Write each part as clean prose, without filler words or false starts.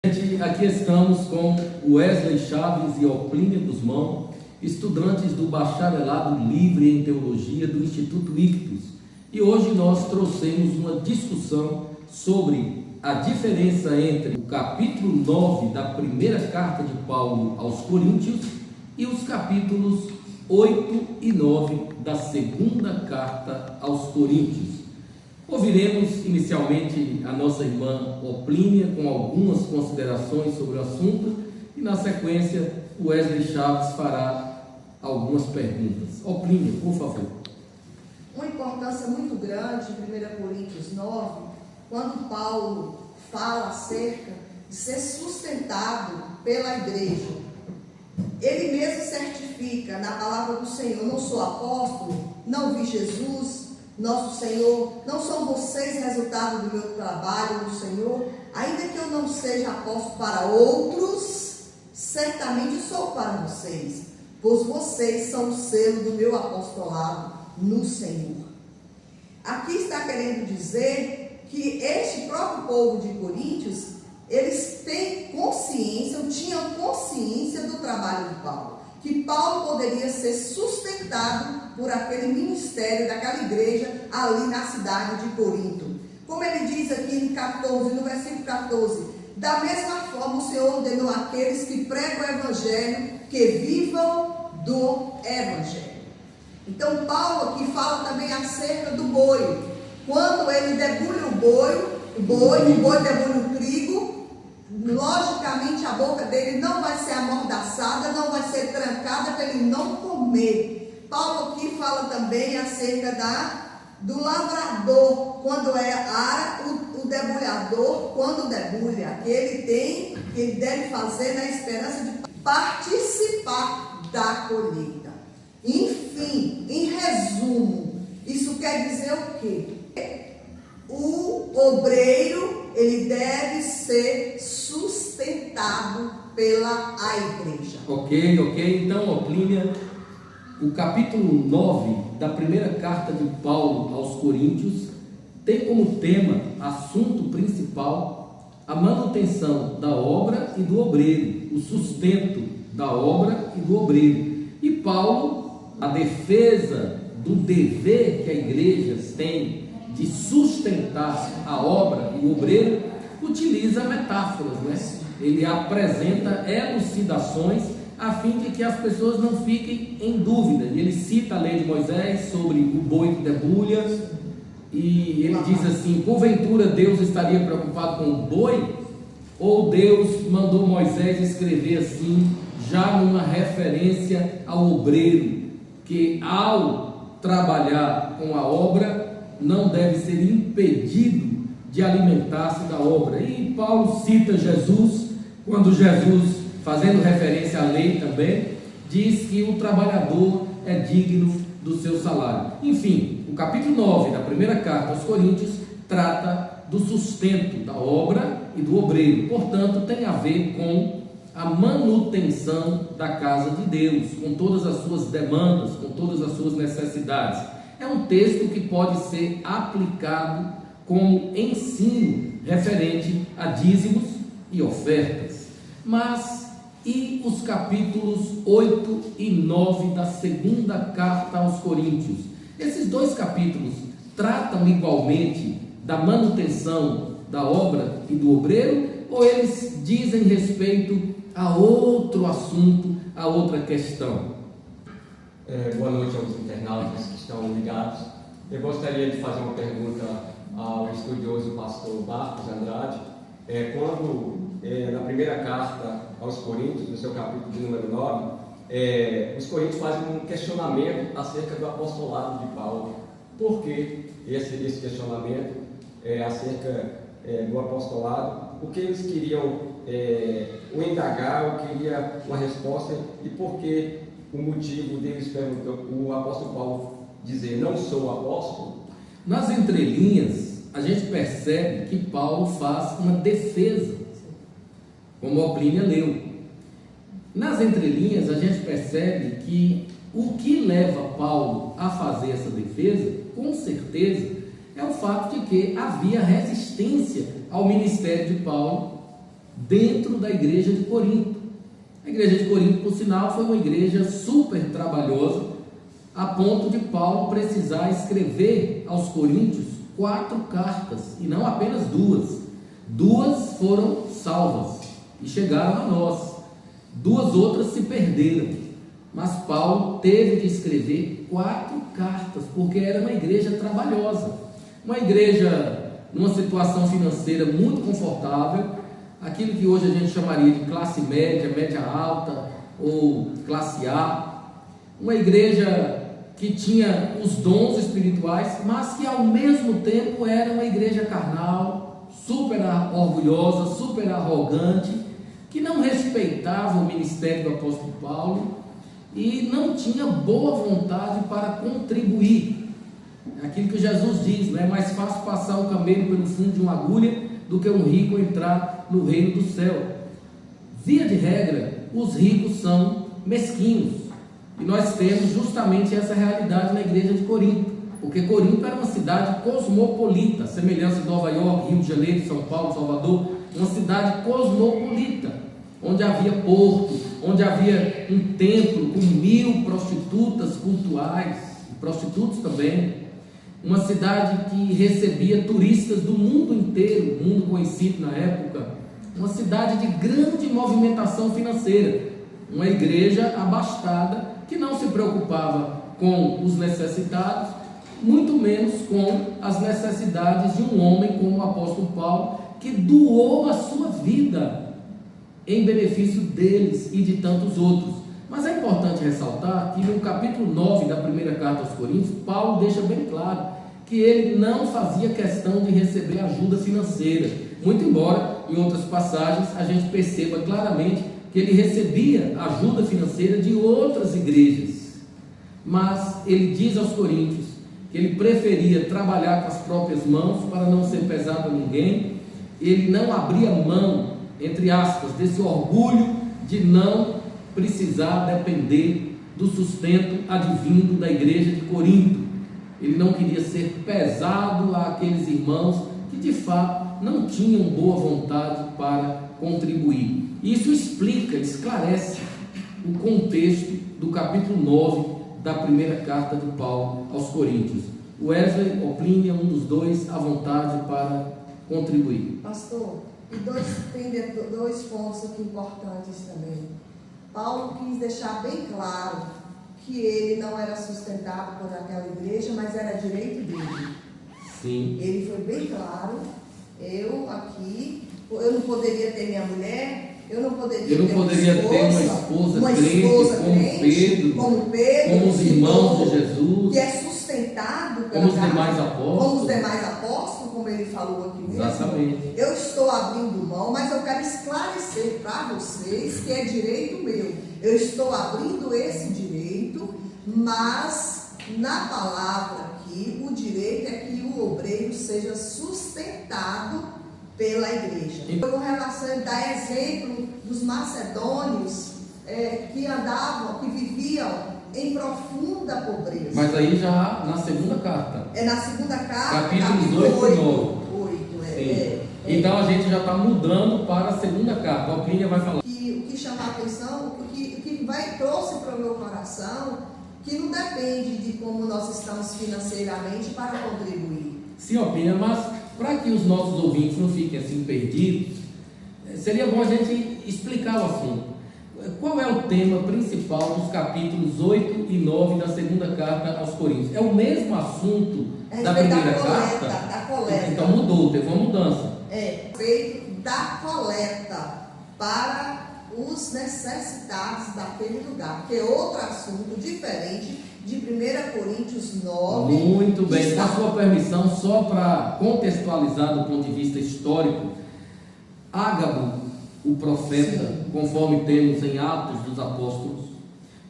Aqui estamos com Wesley Chaves e Oplínio Guzmão, estudantes do Bacharelado Livre em Teologia do Instituto Ictus. E hoje nós trouxemos uma discussão sobre a diferença entre o capítulo 9 da primeira carta de Paulo aos Coríntios e os capítulos 8 e 9 da segunda carta aos Coríntios. Ouviremos inicialmente a nossa irmã Oplínia com algumas considerações sobre o assunto e na sequência o Wesley Chaves fará algumas perguntas. Oplínia, por favor. Uma importância muito grande em 1 Coríntios 9, quando Paulo fala acerca de ser sustentado pela igreja. Ele mesmo certifica na palavra do Senhor: não sou apóstolo, não vi Jesus, nosso Senhor, não são vocês resultado do meu trabalho no Senhor, ainda que eu não seja apóstolo para outros, certamente sou para vocês, pois vocês são o selo do meu apostolado no Senhor. Aqui está querendo dizer que este próprio povo de Coríntios, eles têm consciência, ou tinham consciência do trabalho de Paulo, que Paulo poderia ser sustentado por aquele ministério daquela igreja ali na cidade de Corinto. Como ele diz aqui no versículo 14, da mesma forma o Senhor ordenou àqueles que pregam o Evangelho que vivam do Evangelho. Então Paulo aqui fala também acerca do boi. Quando ele debulha o boi debulha o trigo, logicamente a boca dele não vai ser amordaçada, não vai ser trancada para ele não comer. Paulo aqui fala também acerca do lavrador, quando ara, o debulhador, quando debulha, que ele deve fazer na esperança de participar da colheita. Enfim, em resumo, isso quer dizer o quê? O obreiro, ele deve ser sustentado pela igreja. Ok. Então, Oplínia, o capítulo 9 da primeira carta de Paulo aos Coríntios tem como tema, assunto principal, a manutenção da obra e do obreiro, o sustento da obra e do obreiro. E Paulo, a defesa do dever que a igreja tem de sustentar a obra e o obreiro, utiliza metáforas, né? Ele apresenta elucidações a fim de que as pessoas não fiquem em dúvida. Ele cita a lei de Moisés sobre o boi que debulha, e ele diz assim: porventura Deus estaria preocupado com o boi? Ou Deus mandou Moisés escrever assim, já numa referência ao obreiro, que ao trabalhar com a obra, não deve ser impedido de alimentar-se da obra. E Paulo cita Jesus, quando Jesus, fazendo referência à lei também, diz que o trabalhador é digno do seu salário. Enfim, o capítulo 9 da primeira carta aos Coríntios trata do sustento da obra e do obreiro. Portanto, tem a ver com a manutenção da casa de Deus, com todas as suas demandas, com todas as suas necessidades. É um texto que pode ser aplicado como ensino referente a dízimos e ofertas. Mas e os capítulos 8 e 9 da segunda carta aos Coríntios? Esses dois capítulos tratam igualmente da manutenção da obra e do obreiro, ou eles dizem respeito a outro assunto, a outra questão? Boa noite aos internautas que estão ligados. Eu gostaria de fazer uma pergunta ao estudioso pastor Marcos Andrade. Na primeira carta aos Coríntios, no seu capítulo de número 9, os Coríntios fazem um questionamento acerca do apostolado de Paulo. Por que esse questionamento acerca do apostolado? O que eles queriam o indagar, ou queria uma resposta, e por que o motivo deles perguntar, o apóstolo Paulo dizer não sou apóstolo? Nas entrelinhas, a gente percebe que Paulo faz uma defesa, como a Oplínia leu. Nas entrelinhas, a gente percebe que o que leva Paulo a fazer essa defesa, com certeza, é o fato de que havia resistência ao ministério de Paulo dentro da igreja de Corinto. A igreja de Corinto, por sinal, foi uma igreja super trabalhosa, a ponto de Paulo precisar escrever aos coríntios 4 cartas, e não apenas 2. 2 foram salvas e chegaram a nós. 2 outras se perderam. Mas Paulo teve de escrever 4 cartas, porque era uma igreja trabalhosa. Uma igreja numa situação financeira muito confortável, aquilo que hoje a gente chamaria de classe média, média alta ou classe A. Uma igreja que tinha os dons espirituais, mas que ao mesmo tempo era uma igreja carnal, super orgulhosa, super arrogante, que não respeitava o ministério do apóstolo Paulo e não tinha boa vontade para contribuir. Aquilo que Jesus diz, é mais fácil passar um camelo pelo fundo de uma agulha do que um rico entrar no reino do céu. Via de regra, os ricos são mesquinhos. E nós temos justamente essa realidade na igreja de Corinto, porque Corinto era uma cidade cosmopolita, semelhança de Nova York, Rio de Janeiro, São Paulo, Salvador, uma cidade cosmopolita, onde havia porto, onde havia um templo com 1000 prostitutas cultuais, e prostitutos também, uma cidade que recebia turistas do mundo inteiro, mundo conhecido na época, uma cidade de grande movimentação financeira, uma igreja abastada, que não se preocupava com os necessitados, muito menos com as necessidades de um homem como o apóstolo Paulo, que doou a sua vida em benefício deles e de tantos outros. Mas é importante ressaltar que no capítulo 9 da primeira carta aos Coríntios, Paulo deixa bem claro que ele não fazia questão de receber ajuda financeira, muito embora em outras passagens a gente perceba claramente que ele recebia ajuda financeira de outras igrejas, mas ele diz aos coríntios que ele preferia trabalhar com as próprias mãos para não ser pesado a ninguém. Ele não abria mão, entre aspas, desse orgulho de não precisar depender do sustento advindo da igreja de Corinto. Ele não queria ser pesado àqueles irmãos que de fato não tinham boa vontade para contribuir. Isso explica, esclarece o contexto do capítulo 9 da primeira carta de Paulo aos Coríntios. Wesley ou Plínio, um dos dois, à vontade para contribuir. Pastor, e tem 2 pontos aqui importantes também. Paulo quis deixar bem claro que ele não era sustentado por aquela igreja, mas era direito dele. Sim. Ele foi bem claro. Eu não poderia ter minha mulher, eu não poderia ter uma esposa crente, como Pedro, como os irmãos de Jesus, que é sustentado como os demais apóstolos, como ele falou aqui mesmo. Exatamente. Eu estou abrindo mão, mas eu quero esclarecer para vocês que é direito meu. Eu estou abrindo esse direito, mas na palavra aqui, o direito é que o obreiro seja sustentado pela igreja. Com relação a dar exemplo dos macedônios que andavam, que viviam em profunda pobreza. Mas aí já na segunda carta. É na segunda carta, capítulos 8 e 9. Então a gente já está mudando para a segunda carta. A Plínio vai falar. O que chama a atenção, o que trouxe para o meu coração, que não depende de como nós estamos financeiramente para contribuir. Sim, Plínio, mas para que os nossos ouvintes não fiquem assim perdidos, seria bom a gente explicar o assunto. Qual é o tema principal dos capítulos 8 e 9 da segunda carta aos Coríntios? É o mesmo assunto da primeira carta? Da coleta. Então mudou, teve uma mudança. Respeito da coleta para os necessitados daquele lugar, que é outro assunto diferente de 1 Coríntios 9. Muito bem, com a sua permissão, só para contextualizar do ponto de vista histórico, Ágabo, o profeta, sim, conforme temos em Atos dos Apóstolos,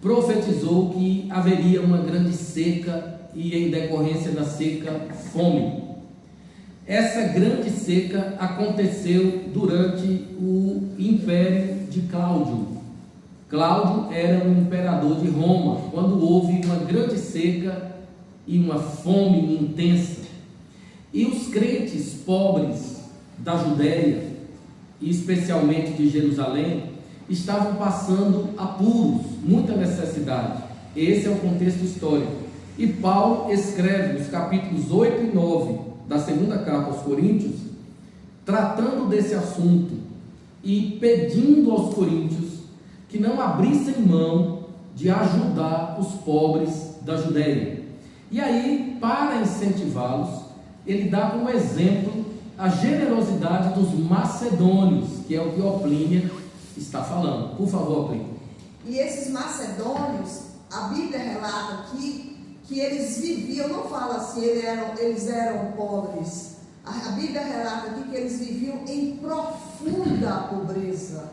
profetizou que haveria uma grande seca e, em decorrência da seca, fome. Essa grande seca aconteceu durante o império de Cláudio. Cláudio era um imperador de Roma, quando houve uma grande seca e uma fome intensa. E os crentes pobres da Judéia e especialmente de Jerusalém, estavam passando apuros, muita necessidade. Esse é o contexto histórico. E Paulo escreve nos capítulos 8 e 9 da segunda carta aos Coríntios, tratando desse assunto e pedindo aos coríntios que não abrissem mão de ajudar os pobres da Judéia. E aí, para incentivá-los, ele dá como exemplo a generosidade dos macedônios, que é o que Oplínia está falando. Por favor, Oplínia. E esses macedônios, a Bíblia relata aqui que eles viviam, não fala assim, eles eram pobres. A Bíblia relata aqui que eles viviam em profunda pobreza,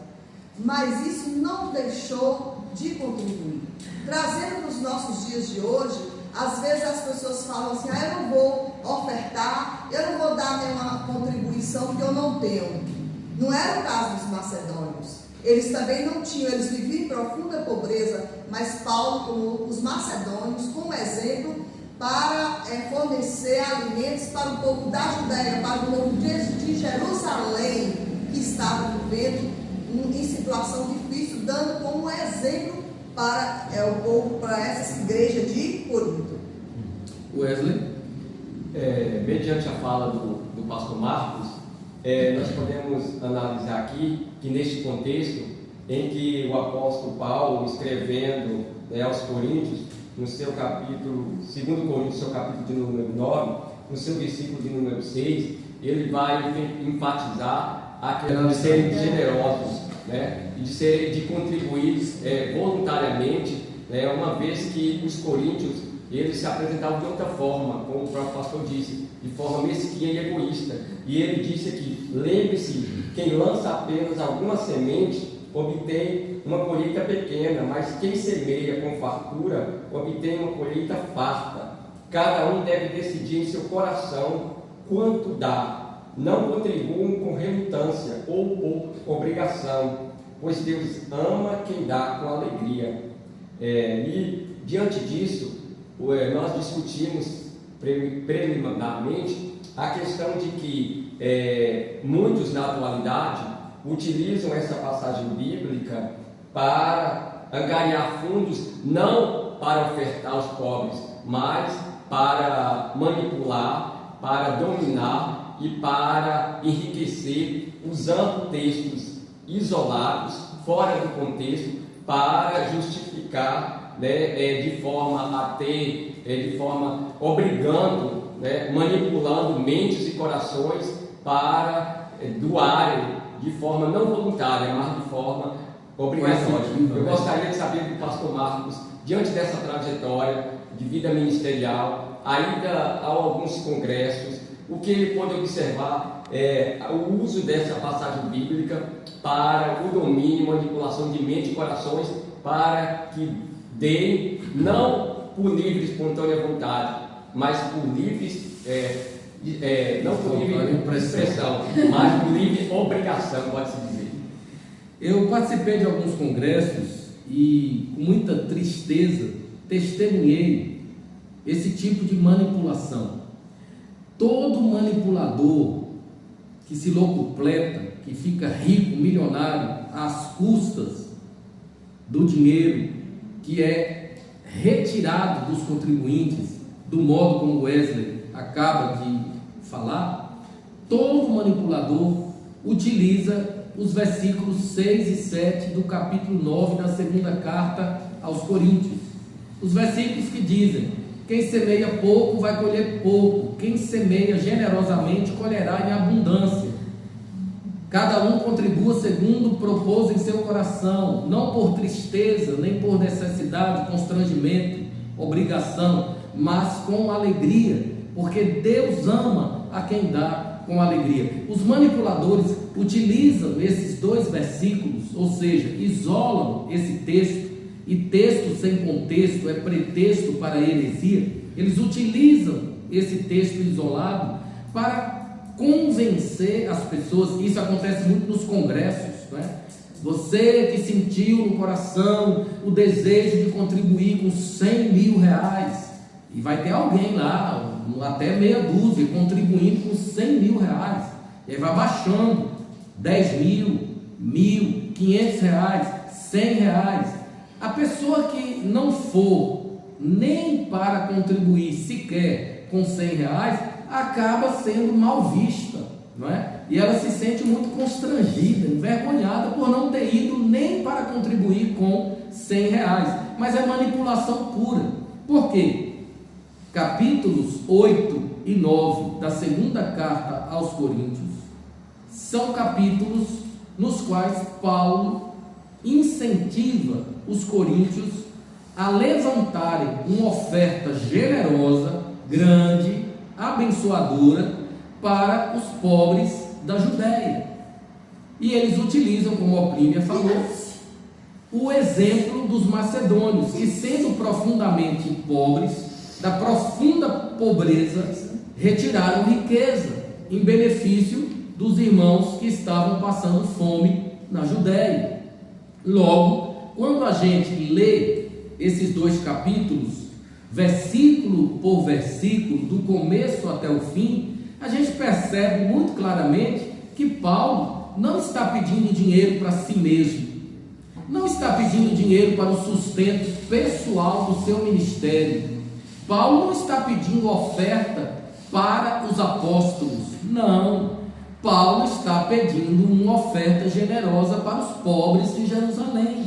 mas isso não deixou de contribuir. Trazendo para os nossos dias de hoje, às vezes as pessoas falam assim, eu não vou ofertar, eu não vou dar nenhuma contribuição porque eu não tenho. Não era o caso dos macedônios. Eles também não tinham, eles viviam em profunda pobreza, mas Paulo tomou os macedônios como exemplo para fornecer alimentos para o povo da Judéia, para o povo de Jerusalém, que estava vivendo em situação difícil, dando como exemplo para o povo, para essa igreja de Corinto. Wesley? Mediante a fala do pastor Marcos, nós podemos analisar aqui que neste contexto em que o apóstolo Paulo, escrevendo aos Coríntios, no seu capítulo, 2 Coríntios, seu capítulo de número 9, no seu versículo de número 6, ele vai enfatizar a questão de serem generosos, né, e de contribuir voluntariamente, né, uma vez que os coríntios eles se apresentavam de outra forma, como o próprio pastor disse, de forma mesquinha e egoísta. E ele disse aqui, lembre-se, quem lança apenas alguma semente obtém uma colheita pequena, mas quem semeia com fartura obtém uma colheita farta. Cada um deve decidir em seu coração quanto dá. Não contribuam com relutância ou por obrigação, pois Deus ama quem dá com alegria. E diante disso, nós discutimos preliminarmente a questão de que muitos na atualidade utilizam essa passagem bíblica para angariar fundos, não para ofertar aos pobres, mas para manipular, para dominar e para enriquecer, usando textos isolados, fora do contexto, para justificar, de forma obrigando, manipulando mentes e corações para doarem de forma não voluntária, mas de forma obrigatória. Eu gostaria de saber do pastor Marcos, diante dessa trajetória de vida ministerial, ainda há alguns congressos, o que ele pode observar o uso dessa passagem bíblica para o domínio e manipulação de mente e corações, para que deem, não por livre e espontânea vontade, mas por livre, não por livre expressão, mas por livre obrigação, pode-se dizer. Eu participei de alguns congressos e, com muita tristeza, testemunhei esse tipo de manipulação. Todo manipulador que se locupleta, que fica rico, milionário, às custas do dinheiro que é retirado dos contribuintes, do modo como Wesley acaba de falar, todo manipulador utiliza os versículos 6 e 7 do capítulo 9 da segunda carta aos Coríntios. Os versículos que dizem: quem semeia pouco vai colher pouco, quem semeia generosamente colherá em abundância. Cada um contribua segundo propôs em seu coração, não por tristeza, nem por necessidade, constrangimento, obrigação, mas com alegria, porque Deus ama a quem dá com alegria. Os manipuladores utilizam esses dois versículos, ou seja, isolam esse texto, e texto sem contexto é pretexto para a heresia. Eles utilizam esse texto isolado para convencer as pessoas. Isso acontece muito nos congressos, né? Você que sentiu no coração o desejo de contribuir com 100 mil reais, e vai ter alguém lá, até meia dúzia, contribuindo com 100 mil reais, e aí vai baixando 10 mil, 1.000, 500 reais, 100 reais. A pessoa que não for nem para contribuir sequer com 100 reais, acaba sendo mal vista, não é? E ela se sente muito constrangida, envergonhada por não ter ido nem para contribuir com 100 reais. Mas é manipulação pura. Por quê? Capítulos 8 e 9 da segunda carta aos Coríntios são capítulos nos quais Paulo incentiva os coríntios a levantarem uma oferta generosa, grande, abençoadora para os pobres da Judéia. E eles utilizam, como a Oplínia falou, o exemplo dos macedônios, que sendo profundamente pobres, da profunda pobreza, retiraram riqueza em benefício dos irmãos que estavam passando fome na Judéia. Logo, quando a gente lê esses dois capítulos, versículo por versículo, do começo até o fim, a gente percebe muito claramente que Paulo não está pedindo dinheiro para si mesmo, não está pedindo dinheiro para o sustento pessoal do seu ministério. Paulo não está pedindo oferta para os apóstolos, não. Paulo está pedindo uma oferta generosa para os pobres de Jerusalém.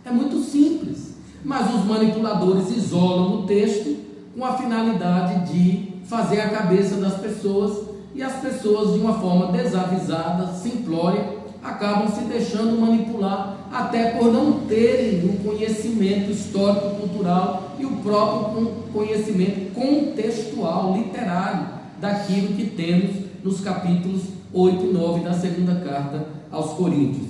É muito simples, mas os manipuladores isolam o texto com a finalidade de fazer a cabeça das pessoas, e as pessoas, de uma forma desavisada, simplória, acabam se deixando manipular, até por não terem o conhecimento histórico-cultural e o próprio conhecimento contextual, literário, daquilo que temos nos capítulos 8 e 9 da segunda carta aos Coríntios.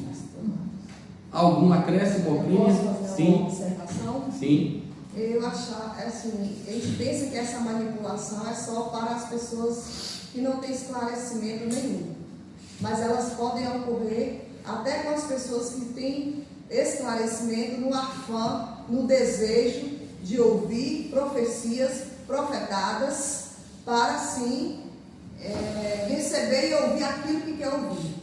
Algum acréscimo? Posso fazer Sim. uma observação? Sim. Eu acho, assim, a gente pensa que essa manipulação é só para as pessoas que não têm esclarecimento nenhum, mas elas podem ocorrer até com as pessoas que têm esclarecimento, no afã, no desejo de ouvir profecias profetadas para assim receber e ouvir aquilo que quer ouvir.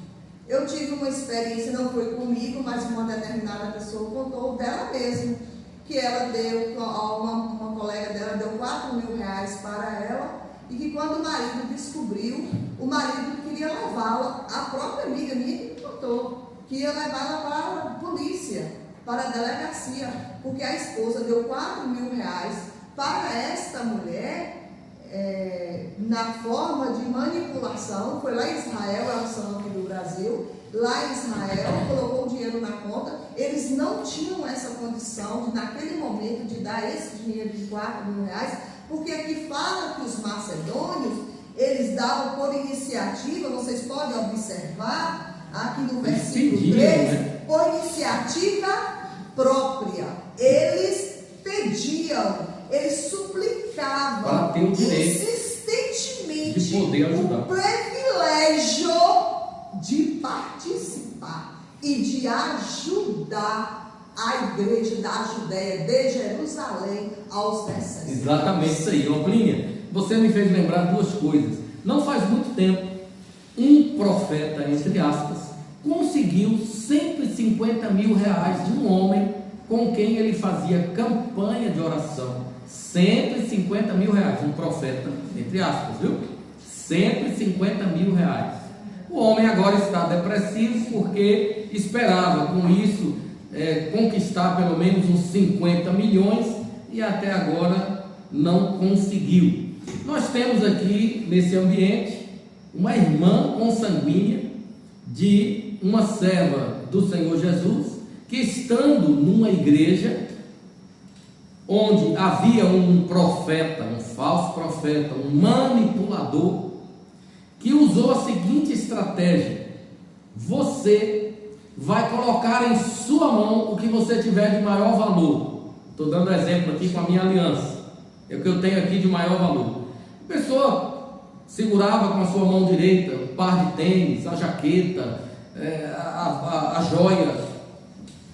Eu tive uma experiência, não foi comigo, mas uma determinada pessoa contou dela mesma, que ela deu, uma colega dela deu 4 mil reais para ela, e que quando o marido descobriu, o marido queria levá-la, a própria amiga minha que me contou, que ia levá-la para a polícia, para a delegacia, porque a esposa deu 4 mil reais para esta mulher, na forma de manipulação. Foi lá em Israel, elas são aqui do Brasil, lá em Israel, colocou o dinheiro na conta. Eles não tinham essa condição de, naquele momento, de dar esse dinheiro de 4 mil reais, porque aqui fala que os macedônios, eles davam por iniciativa, vocês podem observar, aqui no versículo 3, por iniciativa própria. Eles pediam, eles suplicavam insistentemente de poder ajudar, o privilégio de participar e de ajudar a igreja da Judéia, de Jerusalém, aos necessitados. Exatamente isso aí. Oplínia, você me fez lembrar duas coisas. Não faz muito tempo, um profeta, entre aspas, conseguiu 150 mil reais de um homem com quem ele fazia campanha de oração. 150 mil reais, um profeta, entre aspas, viu? 150 mil reais. O homem agora está depressivo porque esperava com isso conquistar pelo menos uns 50 milhões e até agora não conseguiu. Nós temos aqui nesse ambiente uma irmã consanguínea de uma serva do Senhor Jesus, que estando numa igreja onde havia um profeta, um falso profeta, um manipulador, que usou a seguinte estratégia: você vai colocar em sua mão o que você tiver de maior valor. Estou dando exemplo aqui com a minha aliança, é o que eu tenho aqui de maior valor. A pessoa segurava com a sua mão direita um par de tênis, a jaqueta, a joia,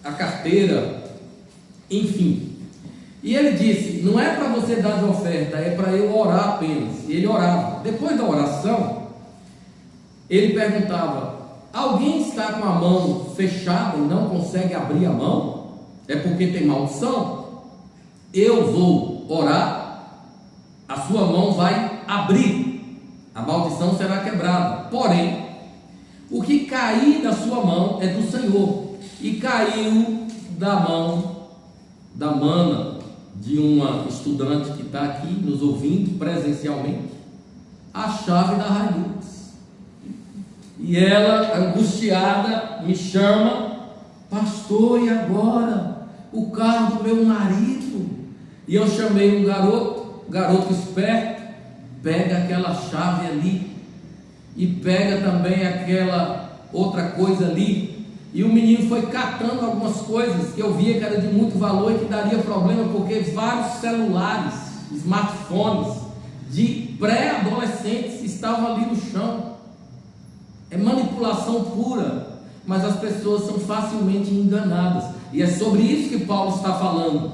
a carteira, enfim. E ele disse: não é para você dar de oferta, é para eu orar apenas. E ele orava. Depois da oração, ele perguntava: Alguém está com a mão fechada e não consegue abrir a mão? É porque tem maldição? Eu vou orar, a sua mão vai abrir, a maldição será quebrada. Porém, o que cair da sua mão é do Senhor, e caiu da mão da mana de uma estudante que está aqui nos ouvindo presencialmente, a chave da Hilux. E ela, angustiada, me chama: pastor, e agora? O carro do meu marido. E eu chamei um garoto esperto, pega aquela chave ali, e pega também aquela outra coisa ali. E o menino foi catando algumas coisas que eu via que era de muito valor e que daria problema, porque vários celulares, smartphones de pré-adolescentes estavam ali no chão. É manipulação pura, mas as pessoas são facilmente enganadas, e é sobre isso que Paulo está falando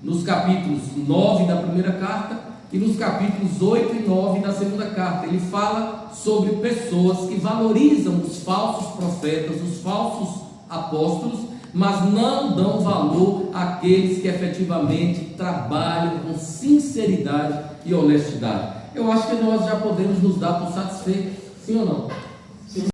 nos capítulos 9 da primeira carta e nos capítulos 8 e 9 da segunda carta. Ele fala sobre pessoas que valorizam os falsos profetas, os falsos apóstolos, mas não dão valor àqueles que efetivamente trabalham com sinceridade e honestidade. Eu acho que nós já podemos nos dar por satisfeitos, sim ou não?